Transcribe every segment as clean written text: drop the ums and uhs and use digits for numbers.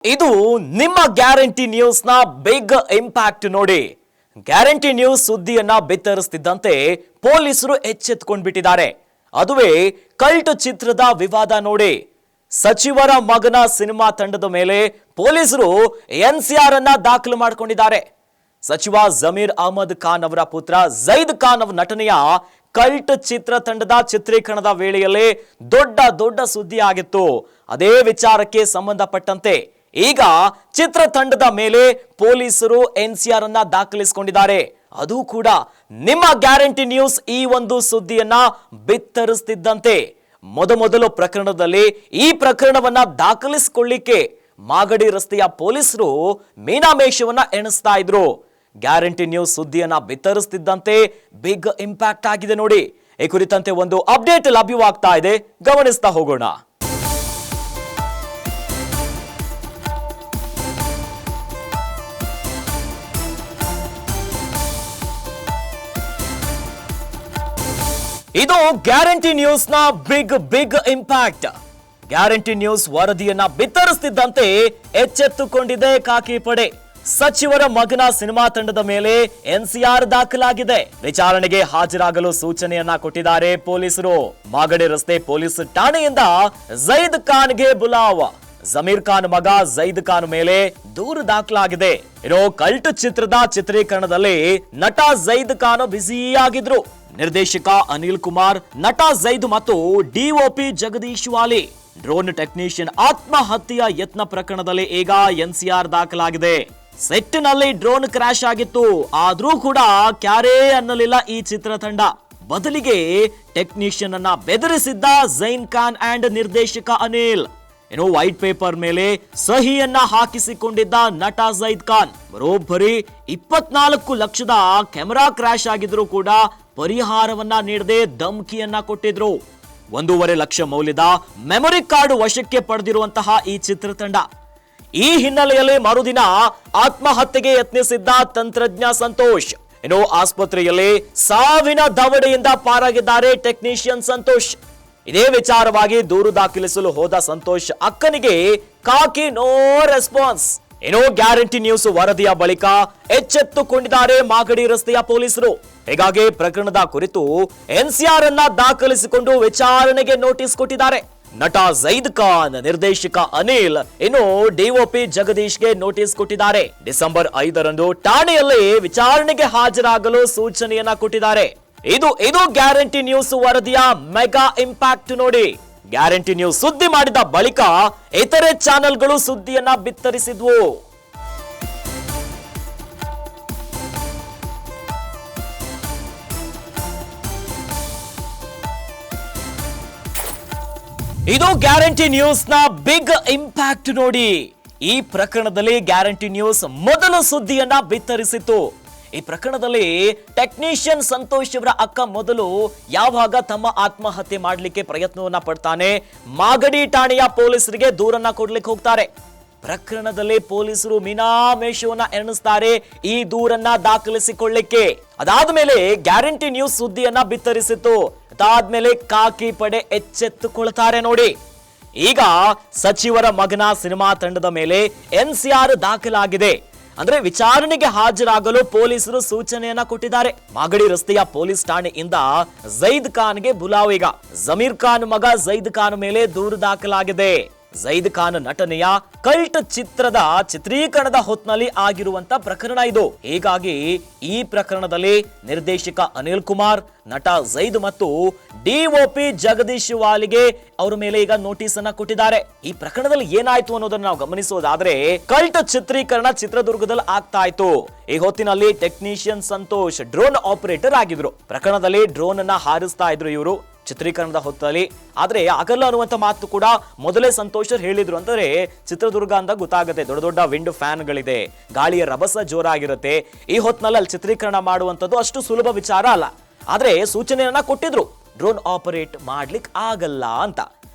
ಇದು ನಿಮ್ಮ guarantee news ನ ಬಿಗ್ ಇಂಪ್ಯಾಕ್ಟ್ ನೋಡಿ. ಗ್ಯಾರಂಟಿ ನ್ಯೂಸ್ ಸುದ್ದಿಯನ್ನ ಬಿತ್ತರಿಸುತ್ತಿದ್ದಂತೆ ಪೊಲೀಸರು ಎಚ್ಚೆತ್ತುಕೊಂಡ್ಬಿಟ್ಟಿದ್ದಾರೆ. ಅದುವೇ ಕಲ್ಟ್ ಚಿತ್ರದ ವಿವಾದ ನೋಡಿ. ಸಚಿವರ ಮಗನ ಸಿನಿಮಾ ತಂಡದ ಮೇಲೆ ಪೊಲೀಸರು ಎನ್ಸಿಆರ್ ಅನ್ನ ದಾಖಲು ಮಾಡಿಕೊಂಡಿದ್ದಾರೆ. ಸಚಿವ ಜಮೀರ್ ಅಹಮದ್ ಖಾನ್ ಅವರ ಪುತ್ರ ಜೈದ್ ಖಾನ್ ಅವರ ನಟನೆಯ ಕಲ್ಟ್ ಚಿತ್ರ ತಂಡದ ಚಿತ್ರೀಕರಣದ ವೇಳೆಯಲ್ಲಿ ದೊಡ್ಡ ಸುದ್ದಿ ಆಗಿತ್ತು. ಅದೇ ವಿಚಾರಕ್ಕೆ ಸಂಬಂಧಪಟ್ಟಂತೆ ಈಗ ಚಿತ್ರತಂಡದ ಮೇಲೆ ಪೊಲೀಸರು ಎನ್ಸಿಆರ್ ಅನ್ನ ದಾಖಲಿಸಿಕೊಂಡಿದ್ದಾರೆ. ಅದು ಕೂಡ ನಿಮ್ಮ ಗ್ಯಾರಂಟಿ ನ್ಯೂಸ್ ಈ ಒಂದು ಸುದ್ದಿಯನ್ನ ಬಿತ್ತರಿಸುತ್ತಿದ್ದಂತೆ ಮೊದಲು ಪ್ರಕರಣದಲ್ಲಿ ಈ ಪ್ರಕರಣವನ್ನ ದಾಖಲಿಸಿಕೊಳ್ಳಿಕ್ಕೆ ಮಾಗಡಿ ರಸ್ತೆಯ ಪೊಲೀಸರು ಮೀನಾಮೇಷವನ್ನ ಎಣಿಸ್ತಾ ಇದ್ರು. ಗ್ಯಾರಂಟಿ ನ್ಯೂಸ್ ಸುದ್ದಿಯನ್ನ ಬಿತ್ತರಿಸುತ್ತಿದ್ದಂತೆ ಬಿಗ್ ಇಂಪ್ಯಾಕ್ಟ್ ಆಗಿದೆ ನೋಡಿ. ಈ ಕುರಿತಂತೆ ಒಂದು ಅಪ್ಡೇಟ್ ಲಭ್ಯವಾಗ್ತಾ ಇದೆ, ಗಮನಿಸ್ತಾ ಹೋಗೋಣ. ಇದು ಗ್ಯಾರಂಟಿ ನ್ಯೂಸ್ ನ ಬಿಗ್ ಇಂಪ್ಯಾಕ್ಟ್. ಗ್ಯಾರಂಟಿ ನ್ಯೂಸ್ ವರದಿಯನ್ನ ಬಿತ್ತರಿಸುತ್ತಿದ್ದಂತೆ ಎಚ್ಚೆತ್ತುಕೊಂಡಿದೆ ಖಾಕಿ ಪಡೆ. ಸಚಿವರ ಮಗನ ಸಿನಿಮಾ ತಂಡದ ಮೇಲೆ ಎನ್ಸಿಆರ್ ದಾಖಲಾಗಿದೆ. ವಿಚಾರಣೆಗೆ ಹಾಜರಾಗಲು ಸೂಚನೆಯನ್ನ ಕೊಟ್ಟಿದ್ದಾರೆ ಪೊಲೀಸರು. ಮಾಗಡಿ ರಸ್ತೆ ಪೊಲೀಸ್ ಠಾಣೆಯಿಂದ ಜೈದ್ ಖಾನ್ಗೆ ಬುಲಾವ್. ಜಮೀರ್ ಖಾನ್ ಮಗ ಜೈದ್ ಖಾನ್ ಮೇಲೆ ದೂರು ದಾಖಲಾಗಿದೆ. ಇರೋ ಕಲ್ಟ್ ಚಿತ್ರದ ಚಿತ್ರೀಕರಣದಲ್ಲಿ ನಟ ಜೈದ್ ಖಾನ್ ಬ್ಯುಸಿಯಾಗಿದ್ರು. ನಿರ್ದೇಶಕ ಅನಿಲ್ ಕುಮಾರ್, ನಟ ಜೈದ್ ಮತ್ತು ಡಿಒಪಿ ಜಗದೀಶ್ ವಾಲಿ. ಡ್ರೋನ್ ಟೆಕ್ನಿಷಿಯನ್ ಆತ್ಮಹತ್ಯೆಯ ಯತ್ನ ಪ್ರಕರಣದಲ್ಲಿ ಈಗ ಎನ್ಸಿಆರ್ ದಾಖಲಾಗಿದೆ. ಸೆಟ್ ನಲ್ಲಿ ಡ್ರೋನ್ ಕ್ರಾಶ್ ಆಗಿತ್ತು, ಆದ್ರೂ ಕೂಡ ಕ್ಯಾರೇ ಅನ್ನಲಿಲ್ಲ ಈ ಚಿತ್ರತಂಡ. ಬದಲಿಗೆ ಟೆಕ್ನಿಷಿಯನ್ ಅನ್ನ ಬೆದರಿಸಿದ್ದ ಜೈನ್ ಖಾನ್ ಅಂಡ್ ನಿರ್ದೇಶಕ ಅನಿಲ್. ಇನ್ನು ವೈಟ್ ಪೇಪರ್ ಮೇಲೆ ಸಹಿಯನ್ನ ಹಾಕಿಸಿಕೊಂಡಿದ್ದ ನಟ ಜೈದ್ ಖಾನ್ ಬರೋಬ್ಬರಿ 24 ಲಕ್ಷದ ಕ್ಯಾಮೆರಾ ಕ್ರಾಶ್ ಆಗಿದ್ರು ಕೂಡ ಪರಿಹಾರವನ್ನ ನೀಡದೆ ಧಮಕಿಯನ್ನ ಕೊಟ್ಟಿದ್ರು. 1.5 ಲಕ್ಷ ಮೌಲ್ಯದ ಮೆಮೊರಿ ಕಾರ್ಡ್ ವಶಕ್ಕೆ ಪಡೆದಿರುವಂತಹ ಈ ಚಿತ್ರತಂಡ. ಈ ಹಿನ್ನೆಲೆಯಲ್ಲಿ ಮರುದಿನ ಆತ್ಮಹತ್ಯೆಗೆ ಯತ್ನಿಸಿದ್ದ ತಂತ್ರಜ್ಞ ಸಂತೋಷ್. ಇನ್ನು ಆಸ್ಪತ್ರೆಯಲ್ಲಿ ಸಾವಿನ ದವಡೆಯಿಂದ ಪಾರಾಗಿದ್ದಾರೆ ಟೆಕ್ನಿಷಿಯನ್ ಸಂತೋಷ್. ಇದೇ ವಿಚಾರವಾಗಿ ದೂರು ದಾಖಲಿಸಲು ಹೋದ ಸಂತೋಷ್ ಅಕ್ಕನಿಗೆ ಖಾಕಿ ನೋ ರೆಸ್ಪಾನ್ಸ್. ಏನೋ ಗ್ಯಾರಂಟಿ ನ್ಯೂಸ್ ವರದಿಯ ಬಳಿಕ ಎಚ್ಚೆತ್ತುಕೊಂಡಿದ್ದಾರೆ ಮಾಗಡಿ ರಸ್ತೆಯ ಪೊಲೀಸರು. ಹೀಗಾಗಿ ಪ್ರಕರಣದ ಕುರಿತು ಎನ್ಸಿಆರ್ ಅನ್ನ ದಾಖಲಿಸಿಕೊಂಡು ವಿಚಾರಣೆಗೆ ನೋಟಿಸ್ ಕೊಟ್ಟಿದ್ದಾರೆ. ನಟ ಜೈದ್ ಖಾನ್, ನಿರ್ದೇಶಕ ಅನಿಲ್, ಇನ್ನು ಡಿಒಪಿ ಜಗದೀಶ್ಗೆ ನೋಟಿಸ್ ಕೊಟ್ಟಿದ್ದಾರೆ. ಡಿಸೆಂಬರ್ 5ರಂದು ಠಾಣೆಯಲ್ಲಿ ವಿಚಾರಣೆಗೆ ಹಾಜರಾಗಲು ಸೂಚನೆಯನ್ನ ಕೊಟ್ಟಿದ್ದಾರೆ. ಇದು ಗ್ಯಾರಂಟಿ ನ್ಯೂಸ್ ವರದಿಯ ಮೆಗಾ ಇಂಪ್ಯಾಕ್ಟ್ ನೋಡಿ. ಗ್ಯಾರಂಟಿ ನ್ಯೂಸ್ ಸುದ್ದಿ ಮಾಡಿದ ಬಳಿಕ ಇತರೆ ಚಾನೆಲ್ಗಳು ಸುದ್ದಿಯನ್ನ ಬಿತ್ತರಿಸಿದ್ವು. ಇದು ಗ್ಯಾರಂಟಿ ನ್ಯೂಸ್ ನ ಬಿಗ್ ಇಂಪ್ಯಾಕ್ಟ್ ನೋಡಿ. ಈ ಪ್ರಕರಣದಲ್ಲಿ ಗ್ಯಾರಂಟಿ ನ್ಯೂಸ್ ಮೊದಲು ಸುದ್ದಿಯನ್ನ ಬಿತ್ತರಿಸಿತ್ತು. ಈ ಪ್ರಕರಣದಲ್ಲಿ ಟೆಕ್ನಿಷಿಯನ್ ಸಂತೋಷ್ ಅವರ ಅಕ್ಕ ಮೊದಲು ಯಾವಾಗ ತಮ್ಮ ಆತ್ಮಹತ್ಯೆ ಮಾಡಲಿಕ್ಕೆ ಪ್ರಯತ್ನವನ್ನ ಪಡ್ತಾನೆ, ಮಾಗಡಿ ಠಾಣೆಯ ಪೊಲೀಸರಿಗೆ ದೂರನ್ನ ಕೊಡ್ಲಿಕ್ಕೆ ಹೋಗ್ತಾರೆ. ಪ್ರಕರಣದಲ್ಲಿ ಪೊಲೀಸರು ಮೀನಾಮೇಷವನ್ನ ಎಣಿಸ್ತಾರೆ ಈ ದೂರನ್ನ ದಾಖಲಿಸಿಕೊಳ್ಳಿಕ್ಕೆ. ಅದಾದ್ಮೇಲೆ ಗ್ಯಾರಂಟಿ ನ್ಯೂಸ್ ಸುದ್ದಿಯನ್ನ ಬಿತ್ತರಿಸಿತ್ತು. ಅದಾದ್ಮೇಲೆ ಖಾಕಿ ಪಡೆ ಎಚ್ಚೆತ್ತುಕೊಳ್ತಾರೆ ನೋಡಿ. ಈಗ ಸಚಿವರ ಮಗನ ಸಿನಿಮಾ ತಂಡದ ಮೇಲೆ ಎನ್ಸಿಆರ್ ದಾಖಲಾಗಿದೆ. ಅಂದ್ರೆ ವಿಚಾರಣೆಗೆ ಹಾಜರಾಗಲು ಪೊಲೀಸರು ಸೂಚನೆಯನ್ನ ಕೊಟ್ಟಿದ್ದಾರೆ. ಮಾಗಡಿ ರಸ್ತೆಯ ಪೊಲೀಸ್ ಠಾಣೆಯಿಂದ ಜೈದ್ ಖಾನ್ಗೆ ಬುಲಾವ್. ಈಗ ಜಮೀರ್ ಖಾನ್ ಮಗ ಜೈದ್ ಖಾನ್ ಮೇಲೆ ದೂರು ದಾಖಲಾಗಿದೆ. ಜೈದ್ ಖಾನ್ ನಟನೆಯ ಕಲ್ಟ್ ಚಿತ್ರದ ಚಿತ್ರೀಕರಣದ ಹೊತ್ನಲ್ಲಿ ಆಗಿರುವಂತ ಪ್ರಕರಣ ಇದು. ಹೀಗಾಗಿ ಈ ಪ್ರಕರಣದಲ್ಲಿ ನಿರ್ದೇಶಕ ಅನಿಲ್ ಕುಮಾರ್, ನಟ ಜೈದ್ ಮತ್ತು ಡಿಒಪಿ ಜಗದೀಶ್ ವಾಲಿಗೆ ಅವರ ಮೇಲೆ ಈಗ ನೋಟಿಸ್ ಅನ್ನ ಕೊಟ್ಟಿದ್ದಾರೆ. ಈ ಪ್ರಕರಣದಲ್ಲಿ ಏನಾಯ್ತು ಅನ್ನೋದನ್ನ ನಾವು ಗಮನಿಸೋದಾದ್ರೆ, ಕಲ್ಟ್ ಚಿತ್ರೀಕರಣ ಚಿತ್ರದುರ್ಗದಲ್ಲಿ ಆಗ್ತಾ ಇತ್ತು. ಈ ಹೊತ್ತಿನಲ್ಲಿ ಟೆಕ್ನಿಷಿಯನ್ ಸಂತೋಷ್ ಡ್ರೋನ್ ಆಪರೇಟರ್ ಆಗಿದ್ರು. ಪ್ರಕರಣದಲ್ಲಿ ಡ್ರೋನ್ ಅನ್ನ ಹಾರಿಸ್ತಾ ಇದ್ರು ಇವರು ಚಿತ್ರೀಕರಣದ ಹೊತ್ತಲ್ಲಿ. ಆದ್ರೆ ಆಗಲ್ಲ ಅನ್ನುವಂತ ಮಾತು ಕೂಡ ಮೊದಲೇ ಸಂತೋಷ್ ಹೇಳಿದ್ರು. ಅಂದ್ರೆ ಚಿತ್ರದುರ್ಗ ಅಂತ ಗೊತ್ತಾಗುತ್ತೆ, ದೊಡ್ಡ ವಿಂಡ್ ಫ್ಯಾನ್ ಗಳಿದೆ, ಗಾಳಿಯ ರಭಸ ಜೋರಾಗಿರುತ್ತೆ. ಈ ಹೊತ್ತಿನಲ್ಲಿ ಅಲ್ಲಿ ಚಿತ್ರೀಕರಣ ಮಾಡುವಂತದ್ದು ಅಷ್ಟು ಸುಲಭ ವಿಚಾರ ಅಲ್ಲ. ಆದ್ರೆ ಸೂಚನೆಯನ್ನ ಕೊಟ್ಟಿದ್ರು, ಡ್ರೋನ್ ಆಪರೇಟ್ ಮಾಡ್ಲಿಕ್ಕೆ ಆಗಲ್ಲ ಅಂತ.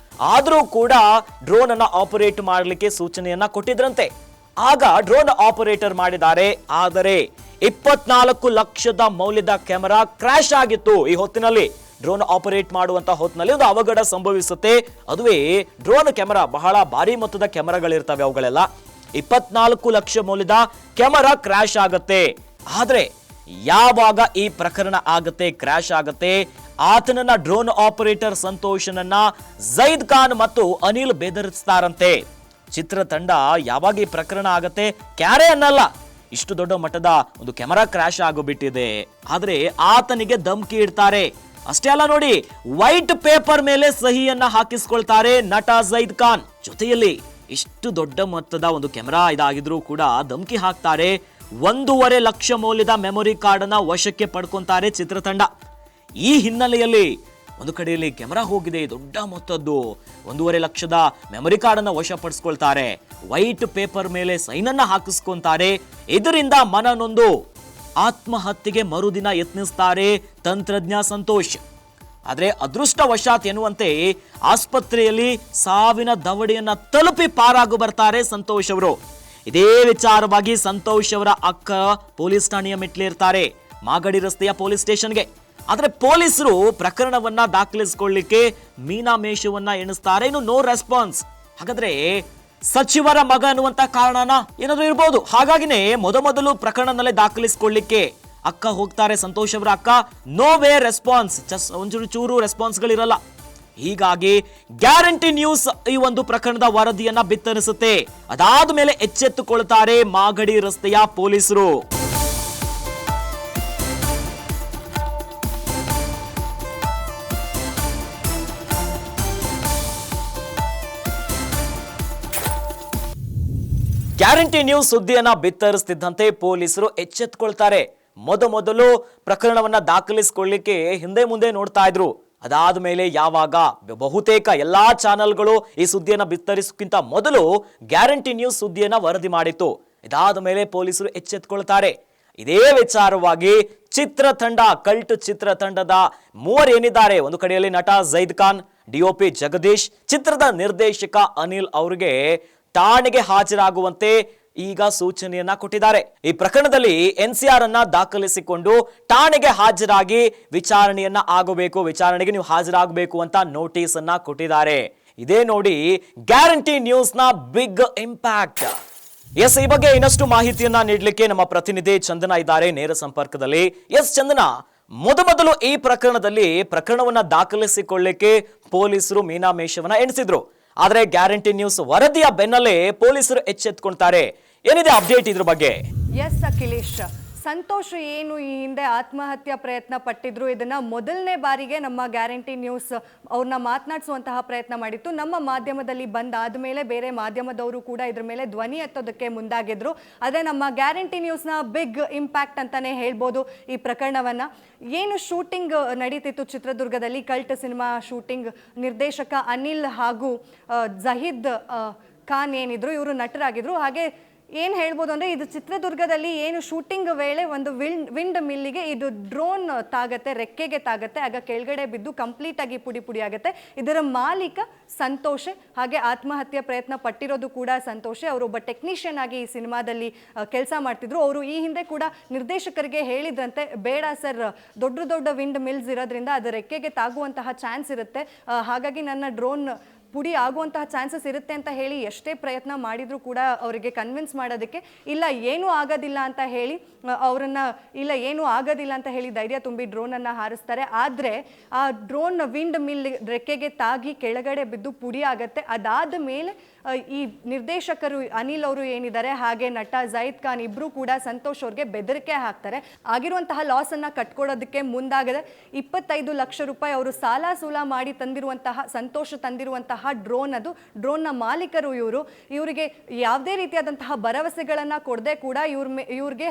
ಆದ್ರೂ ಕೂಡ ಡ್ರೋನ್ ಅನ್ನ ಆಪರೇಟ್ ಮಾಡ್ಲಿಕ್ಕೆ ಸೂಚನೆಯನ್ನ ಕೊಟ್ಟಿದ್ರಂತೆ. ಆಗ ಡ್ರೋನ್ ಆಪರೇಟರ್ ಮಾಡಿದ್ದಾರೆ. ಆದರೆ 24 ಲಕ್ಷದ ಮೌಲ್ಯದ ಕ್ಯಾಮೆರಾ ಕ್ರಾಶ್ ಆಗಿತ್ತು. ಈ ಹೊತ್ತಿನಲ್ಲಿ ಡ್ರೋನ್ ಆಪರೇಟ್ ಮಾಡುವಂತ ಹೊತ್ತಿನಲ್ಲಿ ಒಂದು ಅವಘಡ ಸಂಭವಿಸುತ್ತೆ. ಅದುವೇ ಡ್ರೋನ್ ಕ್ಯಾಮೆರಾ, ಬಹಳ ಭಾರಿ ಮೊತ್ತದ ಕ್ಯಾಮೆರಾಗಳಿರ್ತವೆ ಅವುಗಳೆಲ್ಲ. 24 ಲಕ್ಷ ಮೌಲ್ಯದ ಕ್ಯಾಮೆರಾ ಕ್ರ್ಯಾಶ್ ಆಗತ್ತೆ. ಆದ್ರೆ ಯಾವಾಗ ಈ ಪ್ರಕರಣ ಆಗತ್ತೆ, ಕ್ರ್ಯಾಶ್ ಆಗತ್ತೆ, ಆತನನ್ನ ಡ್ರೋನ್ ಆಪರೇಟರ್ ಸಂತೋಷನನ್ನ ಜೈದ್ ಖಾನ್ ಮತ್ತು ಅನಿಲ್ ಬೆದರಿಸ್ತಾರಂತೆ. ಚಿತ್ರತಂಡ ಯಾವಾಗ ಈ ಪ್ರಕರಣ ಆಗತ್ತೆ, ಕ್ಯಾರೆ ಅನ್ನಲ್ಲ, ಇಷ್ಟು ದೊಡ್ಡ ಮಟ್ಟದ ಒಂದು ಕ್ಯಾಮೆರಾ ಕ್ರ್ಯಾಶ್ ಆಗೋಬಿಟ್ಟಿದೆ, ಆದ್ರೆ ಆತನಿಗೆ ಧಮ್ಕಿ ಇಡ್ತಾರೆ. ಅಷ್ಟೇ ಅಲ್ಲ ನೋಡಿ, ವೈಟ್ ಪೇಪರ್ ಮೇಲೆ ಸಹಿಯನ್ನ ಹಾಕಿಸ್ಕೊಳ್ತಾರೆ ನಟ ಜೈದ್ ಖಾನ್. ಜೊತೆಯಲ್ಲಿ ಇಷ್ಟು ದೊಡ್ಡ ಮೊತ್ತದ ಒಂದು ಕ್ಯಾಮೆರಾ ಇದಾಗಿದ್ರೂ ಕೂಡ ಧಮ್ಕಿ ಹಾಕ್ತಾರೆ. 1.5 ಲಕ್ಷ ಮೌಲ್ಯದ ಮೆಮೊರಿ ಕಾರ್ಡ್ ಅನ್ನ ವಶಕ್ಕೆ ಪಡ್ಕೊಂತಾರೆ ಚಿತ್ರತಂಡ. ಈ ಹಿನ್ನೆಲೆಯಲ್ಲಿ ಒಂದು ಕಡೆಯಲ್ಲಿ ಕ್ಯಾಮೆರಾ ಹೋಗಿದೆ, ದೊಡ್ಡ ಮೊತ್ತದ್ದು 1.5 ಲಕ್ಷದ ಮೆಮೊರಿ ಕಾರ್ಡ್ ಅನ್ನ ವಶಪಡಿಸ್ಕೊಳ್ತಾರೆ. ವೈಟ್ ಪೇಪರ್ ಮೇಲೆ ಸೈನನ್ನ ಹಾಕಿಸ್ಕೊಂತಾರೆ. ಇದರಿಂದ ಮನನೊಂದು ಆತ್ಮಹತ್ಯೆಗೆ ಮರುದಿನ ಯತ್ನಿಸ್ತಾರೆ ತಂತ್ರಜ್ಞ ಸಂತೋಷ್. ಆದ್ರೆ ಅದೃಷ್ಟವಶಾತ್ ಎನ್ನುವಂತೆ ಆಸ್ಪತ್ರೆಯಲ್ಲಿ ಸಾವಿನ ದವಡೆಯನ್ನ ತಲುಪಿ ಪಾರಾಗು ಬರ್ತಾರೆ ಸಂತೋಷ್ ಅವರು. ಇದೇ ವಿಚಾರವಾಗಿ ಸಂತೋಷ್ ಅವರ ಅಕ್ಕ ಪೊಲೀಸ್ ಠಾಣೆಯ ಮೆಟ್ಲೇರ್ತಾರೆ, ಮಾಗಡಿ ರಸ್ತೆಯ ಪೊಲೀಸ್ ಸ್ಟೇಷನ್ಗೆ. ಆದ್ರೆ ಪೊಲೀಸರು ಪ್ರಕರಣವನ್ನ ದಾಖಲಿಸಿಕೊಳ್ಳಿಕ್ಕೆ ಮೀನಾಮೇಷವನ್ನ ಎಣಿಸ್ತಾರೆ. ಇನ್ನು ನೋ ರೆಸ್ಪಾನ್ಸ್. ಹಾಗಾದ್ರೆ ಸಚಿವರ ಮಗ ಅನ್ನುವಂತ ಕಾರಣನ ಏನಾದ್ರೂ ಇರ್ಬೋದು. ಹಾಗಾಗಿನೇ ಮೊದಲು ಪ್ರಕರಣದಲ್ಲೇ ದಾಖಲಿಸಿಕೊಳ್ಳಿಕ್ಕೆ ಅಕ್ಕ ಹೋಗ್ತಾರೆ, ಸಂತೋಷ್ ಅವರ ಅಕ್ಕ. ನೋ ವೇ ರೆಸ್ಪಾನ್ಸ್, ಒಂಚೂರು ಚೂರು ರೆಸ್ಪಾನ್ಸ್ ಗಳಿರಲ್ಲ. ಹೀಗಾಗಿ ಗ್ಯಾರಂಟಿ ನ್ಯೂಸ್ ಈ ಒಂದು ಪ್ರಕರಣದ ವರದಿಯನ್ನ ಬಿತ್ತರಿಸುತ್ತೆ. ಅದಾದ ಮೇಲೆ ಎಚ್ಚೆತ್ತುಕೊಳ್ತಾರೆ ಮಾಗಡಿ ರಸ್ತೆಯ ಪೊಲೀಸರು. ಗ್ಯಾರಂಟಿ ನ್ಯೂಸ್ ಸುದ್ದಿಯನ್ನ ಬಿತ್ತರಿಸ್ತಿದ್ದಂತೆ ಪೊಲೀಸರು ಎಚ್ಚೆತ್ತುಕೊಳ್ತಾರೆ. ಮೊದಲು ಪ್ರಕರಣವನ್ನ ದಾಖಲಿಸಿಕೊಳ್ಳಿಕ್ಕೆ ಹಿಂದೆ ಮುಂದೆ ನೋಡ್ತಾ ಇದ್ರು. ಅದಾದ ಮೇಲೆ ಯಾವಾಗ ಬಹುತೇಕ ಎಲ್ಲಾ ಚಾನೆಲ್ಗಳು ಈ ಸುದ್ದಿಯನ್ನ ಬಿತ್ತರಿಸೋಕ್ಕಿಂತ ಮೊದಲು ಗ್ಯಾರಂಟಿ ನ್ಯೂಸ್ ಸುದ್ದಿಯನ್ನ ವರದಿ ಮಾಡಿತ್ತು. ಇದಾದ ಮೇಲೆ ಪೊಲೀಸರು ಎಚ್ಚೆತ್ತುಕೊಳ್ತಾರೆ. ಇದೇ ವಿಚಾರವಾಗಿ ಚಿತ್ರತಂಡ, ಕಲ್ಟ್ ಚಿತ್ರತಂಡದ ಮೂವರು ಏನಿದ್ದಾರೆ, ಒಂದು ಕಡೆಯಲ್ಲಿ ನಟ ಜೈದ್ ಖಾನ್, ಡಿಒಪಿ ಜಗದೀಶ್, ಚಿತ್ರದ ನಿರ್ದೇಶಕ ಅನಿಲ್ ಅವರಿಗೆ ಠಾಣೆಗೆ ಹಾಜರಾಗುವಂತೆ ಈಗ ಸೂಚನೆಯನ್ನ ಕೊಟ್ಟಿದ್ದಾರೆ. ಈ ಪ್ರಕರಣದಲ್ಲಿ ಎನ್ಸಿಆರ್ ಅನ್ನ ದಾಖಲಿಸಿಕೊಂಡು ಠಾಣೆಗೆ ಹಾಜರಾಗಿ ವಿಚಾರಣೆಗೆ ನೀವು ಹಾಜರಾಗಬೇಕು ಅಂತ ನೋಟಿಸ್ ಅನ್ನ ಕೊಟ್ಟಿದ್ದಾರೆ. ಇದೇ ನೋಡಿ ಗ್ಯಾರಂಟಿ ನ್ಯೂಸ್ ನ ಬಿಗ್ ಇಂಪ್ಯಾಕ್ಟ್. ಎಸ್, ಈ ಬಗ್ಗೆ ಇನ್ನಷ್ಟು ಮಾಹಿತಿಯನ್ನ ನೀಡಲಿಕ್ಕೆ ನಮ್ಮ ಪ್ರತಿನಿಧಿ ಚಂದನ ಇದ್ದಾರೆ ನೇರ ಸಂಪರ್ಕದಲ್ಲಿ. ಎಸ್ ಚಂದನ, ಮೊದಲು ಈ ಪ್ರಕರಣವನ್ನ ದಾಖಲಿಸಿಕೊಳ್ಳಿಕ್ಕೆ ಪೊಲೀಸರು ಮೀನಾಮೇಷವನ್ನ ಎಣಿಸಿದ್ರು. ಆದ್ರೆ ಗ್ಯಾರಂಟಿ ನ್ಯೂಸ್ ವರದಿಯ ಬೆನ್ನಲ್ಲೇ ಪೊಲೀಸರು ಎಚ್ಚೆತ್ತುಕೊಳ್ತಾರೆ. ಏನಿದೆ ಅಪ್ಡೇಟ್ ಇದ್ರ ಬಗ್ಗೆ? ಎಸ್ ಅಖಿಲೇಶ್, ಸಂತೋಷ್ ಏನು ಈ ಹಿಂದೆ ಆತ್ಮಹತ್ಯಾ ಪ್ರಯತ್ನ ಪಟ್ಟಿದ್ರು, ಇದನ್ನ ಮೊದಲನೇ ಬಾರಿಗೆ ನಮ್ಮ ಗ್ಯಾರಂಟಿ ನ್ಯೂಸ್ ಅವ್ರನ್ನ ಮಾತನಾಡಿಸುವಂತಹ ಪ್ರಯತ್ನ ಮಾಡಿತ್ತು. ನಮ್ಮ ಮಾಧ್ಯಮದಲ್ಲಿ ಬಂದಾದ ಮೇಲೆ ಬೇರೆ ಮಾಧ್ಯಮದವರು ಕೂಡ ಇದ್ರ ಮೇಲೆ ಧ್ವನಿ ಎತ್ತೋದಕ್ಕೆ ಮುಂದಾಗಿದ್ರು. ಅದೇ ನಮ್ಮ ಗ್ಯಾರಂಟಿ ನ್ಯೂಸ್ನ ಬಿಗ್ ಇಂಪ್ಯಾಕ್ಟ್ ಅಂತಾನೆ ಹೇಳ್ಬೋದು ಈ ಪ್ರಕರಣವನ್ನ. ಏನು ಶೂಟಿಂಗ್ ನಡೀತಿತ್ತು ಚಿತ್ರದುರ್ಗದಲ್ಲಿ, ಕಲ್ಟ್ ಸಿನಿಮಾ ಶೂಟಿಂಗ್, ನಿರ್ದೇಶಕ ಅನಿಲ್ ಹಾಗೂ ಜಹೀದ್ ಖಾನ್ ಏನಿದ್ರು, ಇವರು ನಟರಾಗಿದ್ರು. ಹಾಗೆ ಏನು ಹೇಳ್ಬೋದು ಅಂದರೆ, ಇದು ಚಿತ್ರದುರ್ಗದಲ್ಲಿ ಏನು ಶೂಟಿಂಗ್ ವೇಳೆ ಒಂದು ವಿಂಡ್ ಮಿಲ್ಲಿಗೆ ಇದು ಡ್ರೋನ್ ತಾಗತ್ತೆ, ರೆಕ್ಕೆಗೆ ತಾಗತ್ತೆ, ಆಗ ಕೆಳಗಡೆ ಬಿದ್ದು ಕಂಪ್ಲೀಟ್ ಆಗಿ ಪುಡಿ ಆಗುತ್ತೆ. ಇದರ ಮಾಲೀಕ ಸಂತೋಷ್. ಹಾಗೆ ಆತ್ಮಹತ್ಯೆ ಪ್ರಯತ್ನ ಪಟ್ಟಿರೋದು ಕೂಡ ಸಂತೋಷ್. ಅವರೊಬ್ಬ ಟೆಕ್ನಿಷಿಯನ್ ಆಗಿ ಈ ಸಿನಿಮಾದಲ್ಲಿ ಕೆಲಸ ಮಾಡ್ತಿದ್ರು. ಅವರು ಈ ಹಿಂದೆ ಕೂಡ ನಿರ್ದೇಶಕರಿಗೆ ಹೇಳಿದ್ರಂತೆ, ಬೇಡ ಸರ್, ದೊಡ್ಡ ವಿಂಡ್ ಮಿಲ್ಸ್ ಇರೋದ್ರಿಂದ ಅದು ರೆಕ್ಕೆಗೆ ತಾಗುವಂತಹ ಚಾನ್ಸ್ ಇರುತ್ತೆ, ಹಾಗಾಗಿ ನನ್ನ ಡ್ರೋನ್ ಪುಡಿ ಆಗುವಂತಹ ಚಾನ್ಸಸ್ ಇರುತ್ತೆ ಅಂತ ಹೇಳಿ ಎಷ್ಟೇ ಪ್ರಯತ್ನ ಮಾಡಿದ್ರು ಕೂಡ ಅವರಿಗೆ ಕನ್ವಿನ್ಸ್ ಮಾಡೋದಕ್ಕೆ ಇಲ್ಲ, ಏನೂ ಆಗೋದಿಲ್ಲ ಅಂತ ಹೇಳಿ ಏನೂ ಆಗೋದಿಲ್ಲ ಅಂತ ಹೇಳಿ ಧೈರ್ಯ ತುಂಬಿ ಡ್ರೋನನ್ನು ಹಾರಿಸ್ತಾರೆ. ಆದರೆ ಆ ಡ್ರೋನ್ ವಿಂಡ್ ಮಿಲ್ ರೆಕ್ಕೆಗೆ ತಾಗಿ ಕೆಳಗಡೆ ಬಿದ್ದು ಪುಡಿ ಆಗುತ್ತೆ. ಅದಾದ ಮೇಲೆ ಈ ನಿರ್ದೇಶಕರು ಅನಿಲ್ ಅವರು ಏನಿದ್ದಾರೆ, ಹಾಗೆ ನಟ ಜೈದ್ ಖಾನ್ ಇಬ್ಬರು ಕೂಡ ಸಂತೋಷ್ ಅವ್ರಿಗೆ ಬೆದರಿಕೆ ಹಾಕ್ತಾರೆ. ಆಗಿರುವಂತಹ ಲಾಸನ್ನು ಕಟ್ಕೊಡೋದಕ್ಕೆ ಮುಂದಾಗದೆ 25 ಲಕ್ಷ ರೂಪಾಯಿ ಅವರು ಸಾಲ ಸೂಲ ಮಾಡಿ ಸಂತೋಷ್ ತಂದಿರುವಂತಹ ಡ್ರೋನ್, ಡ್ರೋನ್ನ ಮಾಲೀಕರು ಇವರಿಗೆ ಯಾವುದೇ ರೀತಿಯಾದಂತಹ ಭರವಸೆಗಳನ್ನು ಕೊಡದೆ ಕೂಡ ಇವ್ರಿಗೆ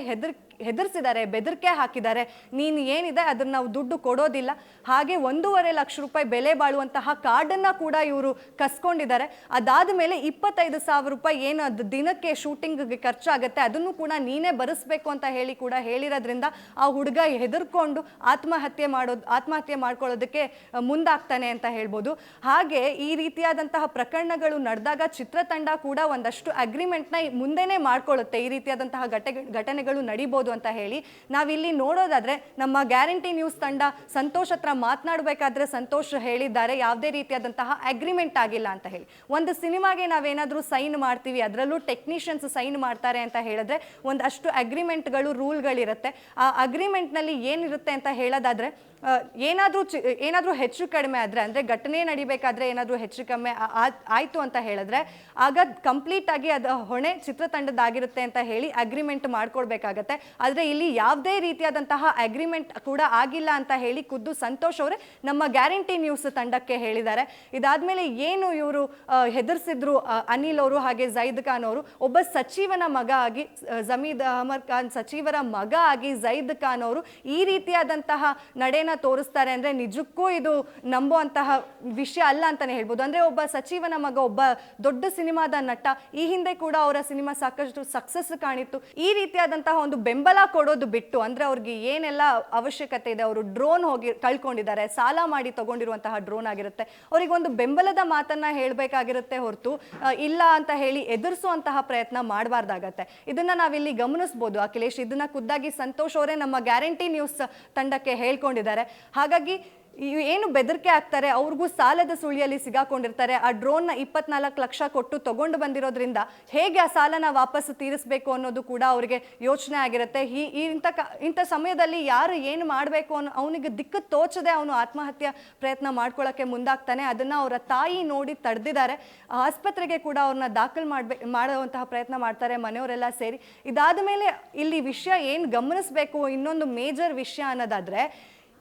ಹೆದರ್ಸಿದ್ದಾರೆ, ಬೆದರಿಕೆ ಹಾಕಿದ್ದಾರೆ. ನೀನು ಏನಿದೆ ಅದನ್ನ ನಾವು ದುಡ್ಡು ಕೊಡೋದಿಲ್ಲ, ಹಾಗೆ 1.5 ಲಕ್ಷ ರೂಪಾಯಿ ಬೆಲೆ ಬಾಳುವಂತಹ ಕಾರ್ಡನ್ನು ಕೂಡ ಇವರು ಕಸ್ಕೊಂಡಿದ್ದಾರೆ. ಅದಾದ ಮೇಲೆ 25,000 ರೂಪಾಯಿ ಏನು ಅದು ದಿನಕ್ಕೆ ಶೂಟಿಂಗ್ಗೆ ಖರ್ಚಾಗುತ್ತೆ ಅದನ್ನು ಕೂಡ ನೀನೇ ಭರಿಸ್ಬೇಕು ಅಂತ ಹೇಳಿ ಕೂಡ ಹೇಳಿರೋದ್ರಿಂದ ಆ ಹುಡುಗ ಹೆದರ್ಕೊಂಡು ಆತ್ಮಹತ್ಯೆ ಮಾಡ್ಕೊಳ್ಳೋದಕ್ಕೆ ಮುಂದಾಗ್ತಾನೆ ಅಂತ ಹೇಳ್ಬೋದು. ಹಾಗೆ ಈ ರೀತಿ ರೀತಿಯಾದಂತಹ ಪ್ರಕರಣಗಳು ನಡೆದಾಗ ಚಿತ್ರತಂಡ ಕೂಡ ಒಂದಷ್ಟು ಅಗ್ರಿಮೆಂಟ್ನ ಮುಂದೆನೇ ಮಾಡ್ಕೊಳ್ಳುತ್ತೆ, ಈ ರೀತಿಯಾದಂತಹ ಘಟನೆಗಳು ನಡೀಬೋದು ಅಂತ ಹೇಳಿ. ನಾವಿಲ್ಲಿ ನೋಡೋದಾದ್ರೆ ನಮ್ಮ ಗ್ಯಾರಂಟಿ ನ್ಯೂಸ್ ತಂಡ ಸಂತೋಷ್ ಹತ್ರ ಮಾತನಾಡಬೇಕಾದ್ರೆ ಸಂತೋಷ್ ಹೇಳಿದ್ದಾರೆ ಯಾವುದೇ ರೀತಿಯಾದಂತಹ ಅಗ್ರಿಮೆಂಟ್ ಆಗಿಲ್ಲ ಅಂತ ಹೇಳಿ. ಒಂದು ಸಿನಿಮಾಗೆ ನಾವೇನಾದ್ರೂ ಸೈನ್ ಮಾಡ್ತೀವಿ, ಅದರಲ್ಲೂ ಟೆಕ್ನಿಷಿಯನ್ಸ್ ಸೈನ್ ಮಾಡ್ತಾರೆ ಅಂತ ಹೇಳಿದ್ರೆ ಒಂದಷ್ಟು ಅಗ್ರಿಮೆಂಟ್ಗಳು ರೂಲ್ಗಳಿರುತ್ತೆ. ಆ ಅಗ್ರಿಮೆಂಟ್ನಲ್ಲಿ ಏನಿರುತ್ತೆ ಅಂತ ಹೇಳೋದಾದ್ರೆ ಏನಾದರೂ ಹೆಚ್ಚು ಕಡಿಮೆ ಆದರೆ, ಅಂದರೆ ಘಟನೆ ನಡಿಬೇಕಾದ್ರೆ ಏನಾದರೂ ಹೆಚ್ಚು ಕಡಿಮೆ ಆಯಿತು ಅಂತ ಹೇಳಿದ್ರೆ ಆಗ ಕಂಪ್ಲೀಟ್ ಆಗಿ ಅದು ಹೊಣೆ ಚಿತ್ರತಂಡದಾಗಿರುತ್ತೆ ಅಂತ ಹೇಳಿ ಅಗ್ರಿಮೆಂಟ್ ಮಾಡ್ಕೊಳ್ಬೇಕಾಗತ್ತೆ. ಆದರೆ ಇಲ್ಲಿ ಯಾವುದೇ ರೀತಿಯಾದಂತಹ ಅಗ್ರಿಮೆಂಟ್ ಕೂಡ ಆಗಿಲ್ಲ ಅಂತ ಹೇಳಿ ಖುದ್ದು ಸಂತೋಷ್ ಅವರೇ ನಮ್ಮ ಗ್ಯಾರಂಟಿ ನ್ಯೂಸ್ ತಂಡಕ್ಕೆ ಹೇಳಿದ್ದಾರೆ. ಇದಾದ್ಮೇಲೆ ಏನು ಇವರು ಹೆದರ್ಸಿದ್ರು ಅನಿಲ್ ಅವರು ಹಾಗೆ ಜೈದ್ ಖಾನ್ ಅವರು, ಒಬ್ಬ ಸಚಿವನ ಮಗ ಆಗಿ ಜಮೀದ್ ಅಹಮದ್ ಖಾನ್ ಸಚಿವರ ಮಗ ಆಗಿ ಜೈದ್ ಖಾನ್ ಅವರು ಈ ರೀತಿಯಾದಂತಹ ನಡೆನ ತೋರಿಸ್ತಾರೆ ಅಂದ್ರೆ ನಿಜಕ್ಕೂ ಇದು ನಂಬುವಂತಹ ವಿಷಯ ಅಲ್ಲ ಅಂತಾನೆ ಹೇಳ್ಬೋದು. ಅಂದ್ರೆ ಒಬ್ಬ ಸಚಿವನ ಮಗ, ಒಬ್ಬ ದೊಡ್ಡ ಸಿನಿಮಾದ ನಟ, ಈ ಹಿಂದೆ ಕೂಡ ಅವರ ಸಿನಿಮಾ ಸಾಕಷ್ಟು ಸಕ್ಸಸ್ ಕಾಣಿತ್ತು. ಈ ರೀತಿಯಾದಂತಹ ಒಂದು ಬೆಂಬಲ ಕೊಡೋದು ಬಿಟ್ಟು, ಅಂದ್ರೆ ಅವ್ರಿಗೆ ಏನೆಲ್ಲ ಅವಶ್ಯಕತೆ ಇದೆ, ಅವರು ಡ್ರೋನ್ ಹೋಗಿ ಕಳ್ಕೊಂಡಿದ್ದಾರೆ, ಸಾಲ ಮಾಡಿ ತಗೊಂಡಿರುವಂತಹ ಡ್ರೋನ್ ಆಗಿರುತ್ತೆ, ಅವರಿಗೆ ಒಂದು ಬೆಂಬಲದ ಮಾತನ್ನ ಹೇಳ್ಬೇಕಾಗಿರುತ್ತೆ ಹೊರತು ಇಲ್ಲ ಅಂತ ಹೇಳಿ ಎದುರಿಸುವಂತಹ ಪ್ರಯತ್ನ ಮಾಡಬಾರ್ದಾಗತ್ತೆ. ಇದನ್ನ ನಾವಿಲ್ಲಿ ಗಮನಿಸಬಹುದು ಅಖಿಲೇಶ್. ಇದನ್ನ ಖುದ್ದಾಗಿ ಸಂತೋಷ್ ಅವರೇ ನಮ್ಮ ಗ್ಯಾರಂಟಿ ನ್ಯೂಸ್ ತಂಡಕ್ಕೆ ಹೇಳ್ಕೊಂಡಿದ್ದಾರೆ. ಹಾಗಾಗಿ ಏನು ಬೆದರಿಕೆ ಆಗ್ತಾರೆ, ಅವ್ರಿಗೂ ಸಾಲದ ಸುಳಿಯಲ್ಲಿ ಸಿಗಾಕೊಂಡಿರ್ತಾರೆ. ಆ ಡ್ರೋನ್ನ 24 ಲಕ್ಷ ಕೊಟ್ಟು ತಗೊಂಡು ಬಂದಿರೋದ್ರಿಂದ ಹೇಗೆ ಆ ಸಾಲನ ವಾಪಸ್ ತೀರಿಸಬೇಕು ಅನ್ನೋದು ಕೂಡ ಅವರಿಗೆ ಯೋಚನೆ ಆಗಿರುತ್ತೆ. ಇಂಥ ಸಮಯದಲ್ಲಿ ಯಾರು ಏನು ಮಾಡಬೇಕು ಅನ್ನೋ ಅವನಿಗೆ ದಿಕ್ಕು ತೋಚದೆ ಅವನು ಆತ್ಮಹತ್ಯೆ ಪ್ರಯತ್ನ ಮಾಡ್ಕೊಳ್ಳೋಕ್ಕೆ ಮುಂದಾಗ್ತಾನೆ. ಅದನ್ನು ಅವರ ತಾಯಿ ನೋಡಿ ತಡೆದಿದ್ದಾರೆ. ಆಸ್ಪತ್ರೆಗೆ ಕೂಡ ಅವ್ರನ್ನ ದಾಖಲು ಮಾಡುವಂತಹ ಪ್ರಯತ್ನ ಮಾಡ್ತಾರೆ ಮನೆಯವರೆಲ್ಲ ಸೇರಿ. ಇದಾದ ಮೇಲೆ ಇಲ್ಲಿ ವಿಷಯ ಏನು ಗಮನಿಸಬೇಕು, ಇನ್ನೊಂದು ಮೇಜರ್ ವಿಷಯ ಅನ್ನೋದಾದ್ರೆ,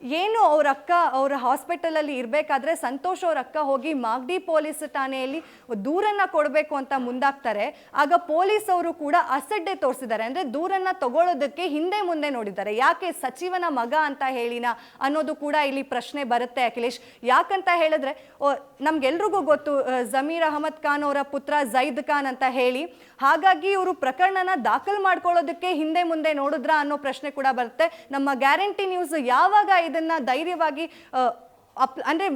ಏನು ಅವ್ರ ಅಕ್ಕ ಅವರ ಹಾಸ್ಪಿಟಲಲ್ಲಿ ಇರಬೇಕಾದ್ರೆ ಸಂತೋಷ್ ಅವ್ರ ಅಕ್ಕ ಹೋಗಿ ಮಾಗಡಿ ಪೊಲೀಸ್ ಠಾಣೆಯಲ್ಲಿ ದೂರನ್ನ ಕೊಡಬೇಕು ಅಂತ ಮುಂದಾಗ್ತಾರೆ. ಆಗ ಪೊಲೀಸ್ ಅವರು ಕೂಡ ಅಸಡ್ಡೆ ತೋರಿಸಿದ್ದಾರೆ. ಅಂದರೆ ದೂರನ್ನ ತಗೊಳ್ಳೋದಕ್ಕೆ ಹಿಂದೆ ಮುಂದೆ ನೋಡಿದ್ದಾರೆ. ಯಾಕೆ ಸಚಿವನ ಮಗ ಅಂತ ಹೇಳಿನ ಅನ್ನೋದು ಕೂಡ ಇಲ್ಲಿ ಪ್ರಶ್ನೆ ಬರುತ್ತೆ ಅಖಿಲೇಶ್. ಯಾಕಂತ ಹೇಳಿದ್ರೆ ನಮ್ಗೆಲ್ರಿಗೂ ಗೊತ್ತು ಜಮೀರ್ ಅಹಮದ್ ಖಾನ್ ಅವರ ಪುತ್ರ ಜೈದ್ ಖಾನ್ ಅಂತ ಹೇಳಿ. ಹಾಗಾಗಿ ಇವರು ಪ್ರಕರಣನ ದಾಖಲು ಮಾಡ್ಕೊಳ್ಳೋದಕ್ಕೆ ಹಿಂದೆ ಮುಂದೆ ನೋಡಿದ್ರ ಅನ್ನೋ ಪ್ರಶ್ನೆ ಕೂಡ ಬರುತ್ತೆ. ನಮ್ಮ ಗ್ಯಾರಂಟಿ ನ್ಯೂಸ್ ಯಾವಾಗ ಇದನ್ನ ಧೈರ್ಯವಾಗಿ ಅಂದ್ರೆ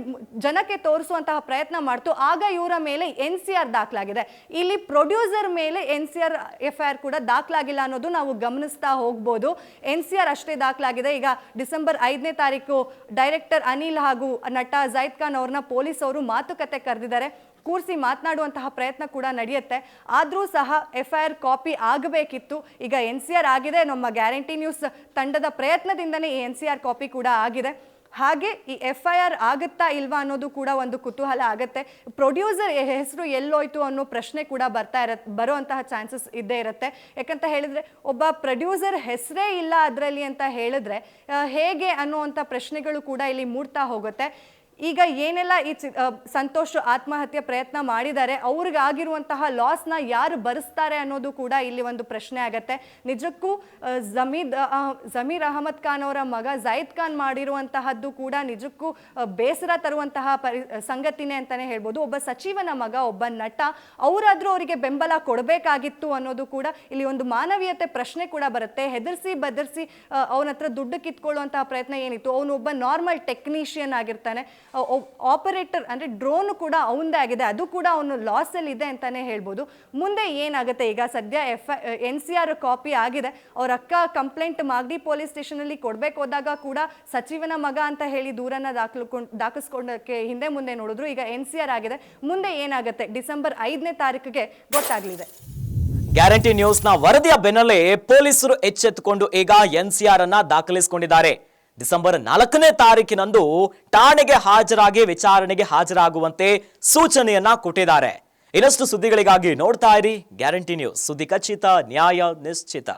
ಜನಕ್ಕೆ ತೋರಿಸುವಂತಹ ಪ್ರಯತ್ನ ಮಾಡ್ತು, ಆಗ ಇವರ ಮೇಲೆ NCR ದಾಖಲಾಗಿದೆ. ಇಲ್ಲಿ ಪ್ರೊಡ್ಯೂಸರ್ ಮೇಲೆ NCR FIR ಕೂಡ ದಾಖಲಾಗಿಲ್ಲ ಅನ್ನೋದು ನಾವು ಗಮನಿಸ್ತಾ ಹೋಗ್ಬೋದು. NCR ಅಷ್ಟೇ ದಾಖಲಾಗಿದೆ. ಈಗ ಡಿಸೆಂಬರ್ 5ನೇ ತಾರೀಕು ಡೈರೆಕ್ಟರ್ ಅನಿಲ್ ಹಾಗೂ ನಟ ಜೈದ್ ಖಾನ್ ಅವ್ರನ್ನ ಪೊಲೀಸ್ ಅವರು ಮಾತುಕತೆ ಕರೆದಿದ್ದಾರೆ. ಕೂರಿಸಿ ಮಾತನಾಡುವಂತಹ ಪ್ರಯತ್ನ ಕೂಡ ನಡೆಯುತ್ತೆ. ಆದರೂ ಸಹ FIR ಕಾಪಿ ಆಗಬೇಕಿತ್ತು. ಈಗ NCR ಆಗಿದೆ. ನಮ್ಮ ಗ್ಯಾರಂಟಿ ನ್ಯೂಸ್ ತಂಡದ ಪ್ರಯತ್ನದಿಂದನೇ ಈ NCR ಕಾಪಿ ಕೂಡ ಆಗಿದೆ. ಹಾಗೆ ಈ FIR ಆಗುತ್ತಾ ಇಲ್ವಾ ಅನ್ನೋದು ಕೂಡ ಒಂದು ಕುತೂಹಲ ಆಗುತ್ತೆ. ಪ್ರೊಡ್ಯೂಸರ್ ಹೆಸರು ಎಲ್ಲೋಯ್ತು ಅನ್ನೋ ಪ್ರಶ್ನೆ ಕೂಡ ಬರುವಂತಹ ಚಾನ್ಸಸ್ ಇದ್ದೇ ಇರುತ್ತೆ. ಯಾಕಂತ ಹೇಳಿದ್ರೆ ಒಬ್ಬ ಪ್ರೊಡ್ಯೂಸರ್ ಹೆಸರೇ ಇಲ್ಲ ಅದರಲ್ಲಿ ಅಂತ ಹೇಳಿದ್ರೆ ಹೇಗೆ ಅನ್ನುವಂಥ ಪ್ರಶ್ನೆಗಳು ಕೂಡ ಇಲ್ಲಿ ಮೂಡ್ತಾ ಹೋಗುತ್ತೆ. ಈಗ ಏನೆಲ್ಲ ಈ ಸಂತೋಷ್ ಆತ್ಮಹತ್ಯೆ ಪ್ರಯತ್ನ ಮಾಡಿದ್ದಾರೆ, ಅವ್ರಿಗಾಗಿರುವಂತಹ ಲಾಸ್ನ ಯಾರು ಭರಿಸ್ತಾರೆ ಅನ್ನೋದು ಕೂಡ ಇಲ್ಲಿ ಒಂದು ಪ್ರಶ್ನೆ ಆಗತ್ತೆ. ನಿಜಕ್ಕೂ ಜಮೀರ್ ಅಹಮದ್ ಖಾನ್ ಅವರ ಮಗ ಜೈದ್ ಖಾನ್ ಮಾಡಿರುವಂತಹದ್ದು ಕೂಡ ನಿಜಕ್ಕೂ ಬೇಸರ ತರುವಂತಹ ಸಂಗತಿನೇ ಅಂತಾನೆ ಹೇಳ್ಬೋದು. ಒಬ್ಬ ಸಚಿವನ ಮಗ, ಒಬ್ಬ ನಟ, ಅವರಾದ್ರೂ ಅವರಿಗೆ ಬೆಂಬಲ ಕೊಡಬೇಕಾಗಿತ್ತು ಅನ್ನೋದು ಕೂಡ ಇಲ್ಲಿ ಒಂದು ಮಾನವೀಯತೆ ಪ್ರಶ್ನೆ ಕೂಡ ಬರುತ್ತೆ. ಹೆದರ್ಸಿ ಬದರ್ಸಿ ಅವನ ಹತ್ರ ದುಡ್ಡು ಕಿತ್ಕೊಳ್ಳುವಂತಹ ಪ್ರಯತ್ನ ಏನಿತ್ತು, ಅವನು ಒಬ್ಬ ನಾರ್ಮಲ್ ಟೆಕ್ನಿಷಿಯನ್ ಆಗಿರ್ತಾನೆ. ಆಪರೇಟರ್ ಅಂದ್ರೆ ಡ್ರೋನ್ ಕೂಡ ಅವಂದೇ ಆಗಿದೆ, ಅದು ಕೂಡ ಅವನು ಲಾಸ್ ಅಲ್ಲಿ ಇದೆ ಅಂತಾನೆ ಹೇಳ್ಬೋದು. ಮುಂದೆ ಏನಾಗುತ್ತೆ, ಈಗ ಸದ್ಯ NCR ಕಾಪಿ ಆಗಿದೆ. ಅವ್ರ ಅಕ್ಕ ಕಂಪ್ಲೇಂಟ್ ಮಾಗಡಿ ಪೊಲೀಸ್ ಸ್ಟೇಷನ್ ಅಲ್ಲಿ ಕೊಡ್ಬೇಕು ಹೋದಾಗ ಕೂಡ ಸಚಿವನ ಮಗ ಅಂತ ಹೇಳಿ ದೂರನ್ನ ದಾಖಲಿಸ್ಕೊಂಡಕ್ಕೆ ಹಿಂದೆ ಮುಂದೆ ನೋಡಿದ್ರು. ಈಗ NCR ಆಗಿದೆ. ಮುಂದೆ ಏನಾಗುತ್ತೆ ಡಿಸೆಂಬರ್ 5ನೇ ತಾರೀಕಿಗೆ ಗೊತ್ತಾಗ್ಲಿದೆ. ಗ್ಯಾರಂಟಿ ನ್ಯೂಸ್ನ ವರದಿಯ ಬೆನ್ನಲ್ಲೇ ಪೊಲೀಸರು ಎಚ್ಚೆತ್ತುಕೊಂಡು ಈಗ NCR ಅನ್ನ ದಾಖಲಿಸಿಕೊಂಡಿದ್ದಾರೆ. ಡಿಸೆಂಬರ್ 4ನೇ ತಾರೀಕಿನಂದು ಠಾಣೆಗೆ ಹಾಜರಾಗಿ ವಿಚಾರಣೆಗೆ ಹಾಜರಾಗುವಂತೆ ಸೂಚನೆಯನ್ನ ಕೊಟ್ಟಿದ್ದಾರೆ. ಇನ್ನಷ್ಟು ಸುದ್ದಿಗಳಿಗಾಗಿ ನೋಡ್ತಾ ಇರಿ ಗ್ಯಾರಂಟಿ ನ್ಯೂಸ್. ಸುದ್ದಿ ಖಚಿತ, ನ್ಯಾಯ ನಿಶ್ಚಿತ.